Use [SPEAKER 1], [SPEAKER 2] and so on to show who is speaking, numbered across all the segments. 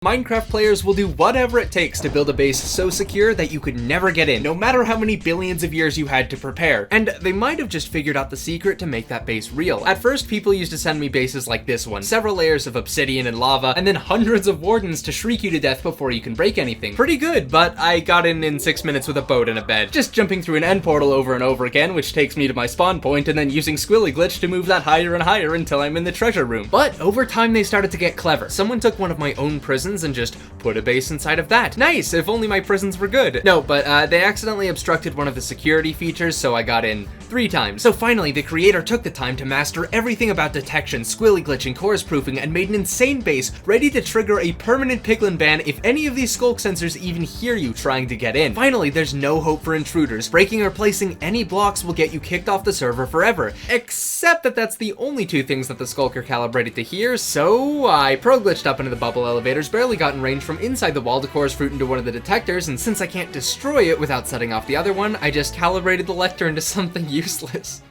[SPEAKER 1] Minecraft players will do whatever it takes to build a base so secure that you could never get in, no matter how many billions of years you had to prepare. And they might have just figured out the secret to make that base real. At first, people used to send me bases like this one, several layers of obsidian and lava, and then hundreds of wardens to shriek you to death before you can break anything. Pretty good, but I got in 6 minutes with a boat and a bed. Just jumping through an end portal over and over again, which takes me to my spawn point, and then using Squilly Glitch to move that higher and higher until I'm in the treasure room. But over time, they started to get clever. Someone took one of my own prisons and just put a base inside of that. Nice, if only my prisons were good. No, but they accidentally obstructed one of the security features, so I got in 3 times. So finally, the creator took the time to master everything about detection, squilly glitching, chorus proofing, and made an insane base ready to trigger a permanent piglin ban if any of these skulk sensors even hear you trying to get in. Finally, there's no hope for intruders. Breaking or placing any blocks will get you kicked off the server forever. Except that that's the only 2 things that the skulker calibrated to hear, so I pro-glitched up into the bubble elevators, barely got in range from inside the wall to chorus fruit into one of the detectors, and since I can't destroy it without setting off the other one, I just calibrated the lector into something useless.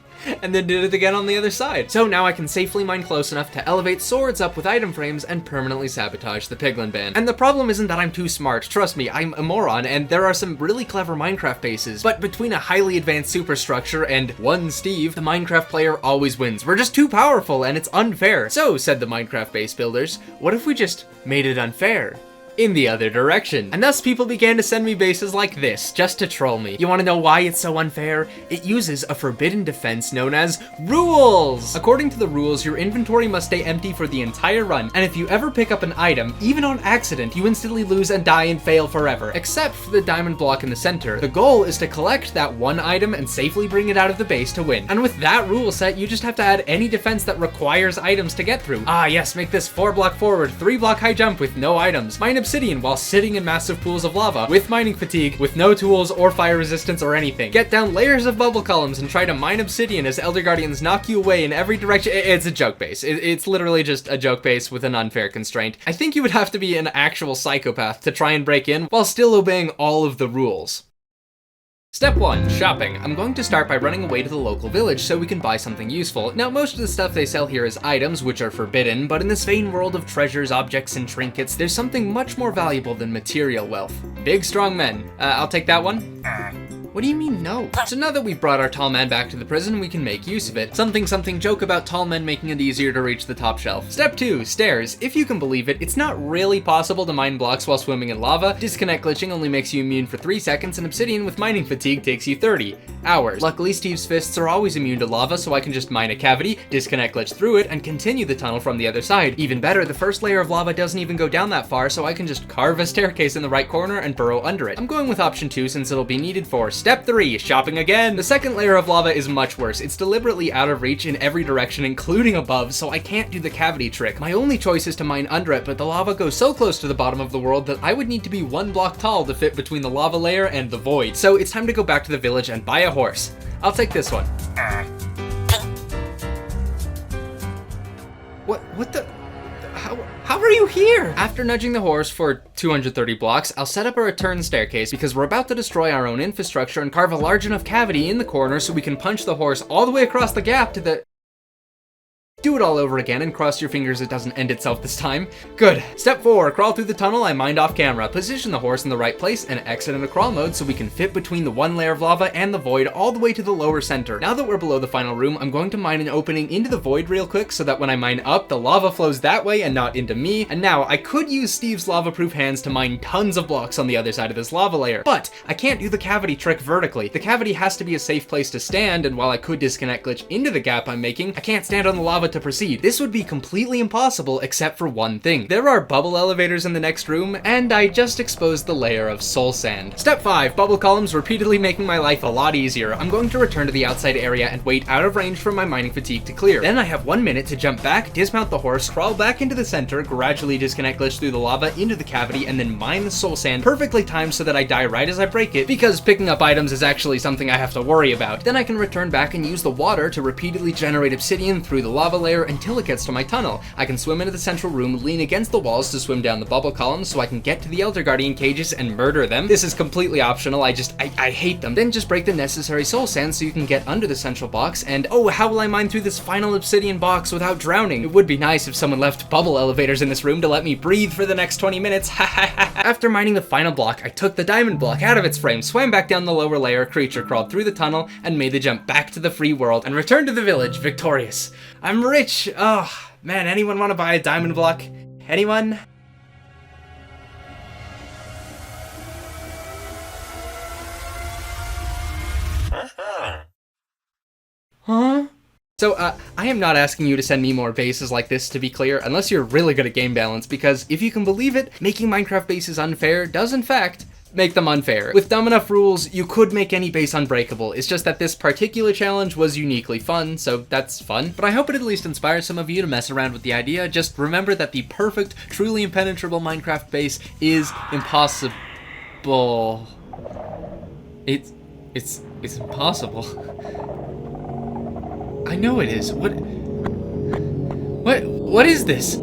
[SPEAKER 1] And then did it again on the other side. So now I can safely mine close enough to elevate swords up with item frames and permanently sabotage the piglin ban. And the problem isn't that I'm too smart, trust me, I'm a moron, and there are some really clever Minecraft bases, but between a highly advanced superstructure and one Steve, the Minecraft player always wins. We're just too powerful and it's unfair. So, said the Minecraft base builders, what if we just made it unfair? In the other direction. And thus people began to send me bases like this, just to troll me. You wanna know why it's so unfair? It uses a forbidden defense known as rules! According to the rules, your inventory must stay empty for the entire run, and if you ever pick up an item, even on accident, you instantly lose and die and fail forever, except for the diamond block in the center. The goal is to collect that one item and safely bring it out of the base to win. And with that rule set, you just have to add any defense that requires items to get through. Ah yes, make this 4 block forward, 3 block high jump with no items. Mine obsidian while sitting in massive pools of lava, with mining fatigue, with no tools or fire resistance or anything. Get down layers of bubble columns and try to mine obsidian as Elder Guardians knock you away in every direction. It's a joke base. It's literally just a joke base with an unfair constraint. I think you would have to be an actual psychopath to try and break in while still obeying all of the rules. Step 1. Shopping. I'm going to start by running away to the local village so we can buy something useful. Now, most of the stuff they sell here is items, which are forbidden, but in this vain world of treasures, objects, and trinkets, there's something much more valuable than material wealth. Big, strong men. I'll take that one. What do you mean no? So now that we've brought our tall man back to the prison, we can make use of it. Something joke about tall men making it easier to reach the top shelf. Step 2, stairs. If you can believe it, it's not really possible to mine blocks while swimming in lava. Disconnect glitching only makes you immune for 3 seconds, and obsidian with mining fatigue takes you 30 hours. Luckily, Steve's fists are always immune to lava, so I can just mine a cavity, disconnect glitch through it, and continue the tunnel from the other side. Even better, the first layer of lava doesn't even go down that far, so I can just carve a staircase in the right corner and burrow under it. I'm going with option 2 since it'll be needed for Step 3, shopping again. The second layer of lava is much worse. It's deliberately out of reach in every direction, including above, so I can't do the cavity trick. My only choice is to mine under it, but the lava goes so close to the bottom of the world that I would need to be 1 block tall to fit between the lava layer and the void. So it's time to go back to the village and buy a horse. I'll take this one. What the? How are you here? After nudging the horse for 230 blocks, I'll set up a return staircase because we're about to destroy our own infrastructure and carve a large enough cavity in the corner so we can punch the horse all the way across the gap to the... Do it all over again and cross your fingers it doesn't end itself this time. Good. Step 4, crawl through the tunnel I mined off camera. Position the horse in the right place and exit in a crawl mode so we can fit between the 1 layer of lava and the void all the way to the lower center. Now that we're below the final room, I'm going to mine an opening into the void real quick so that when I mine up, the lava flows that way and not into me. And now I could use Steve's lava-proof hands to mine tons of blocks on the other side of this lava layer, but I can't do the cavity trick vertically. The cavity has to be a safe place to stand, and while I could disconnect glitch into the gap I'm making, I can't stand on the lava to proceed. This would be completely impossible except for one thing. There are bubble elevators in the next room, and I just exposed the layer of soul sand. Step 5, bubble columns repeatedly making my life a lot easier. I'm going to return to the outside area and wait out of range for my mining fatigue to clear. Then I have 1 minute to jump back, dismount the horse, crawl back into the center, gradually disconnect glitch through the lava into the cavity, and then mine the soul sand perfectly timed so that I die right as I break it, because picking up items is actually something I have to worry about. Then I can return back and use the water to repeatedly generate obsidian through the lava layer until it gets to my tunnel. I can swim into the central room, lean against the walls to swim down the bubble columns so I can get to the Elder Guardian cages and murder them. This is completely optional, I hate them. Then just break the necessary soul sand so you can get under the central box, and oh, how will I mine through this final obsidian box without drowning? It would be nice if someone left bubble elevators in this room to let me breathe for the next 20 minutes. After mining the final block, I took the diamond block out of its frame, swam back down the lower layer, creature crawled through the tunnel, and made the jump back to the free world, and returned to the village, victorious. I'm rich! Oh, man, anyone want to buy a diamond block? Anyone? Huh? So, I am not asking you to send me more bases like this, to be clear, unless you're really good at game balance, because if you can believe it, making Minecraft bases unfair does in fact make them unfair. With dumb enough rules, you could make any base unbreakable. It's just that this particular challenge was uniquely fun, so that's fun. But I hope it at least inspires some of you to mess around with the idea. Just remember that the perfect, truly impenetrable Minecraft base is impossible. It's impossible. I know it is. What is this?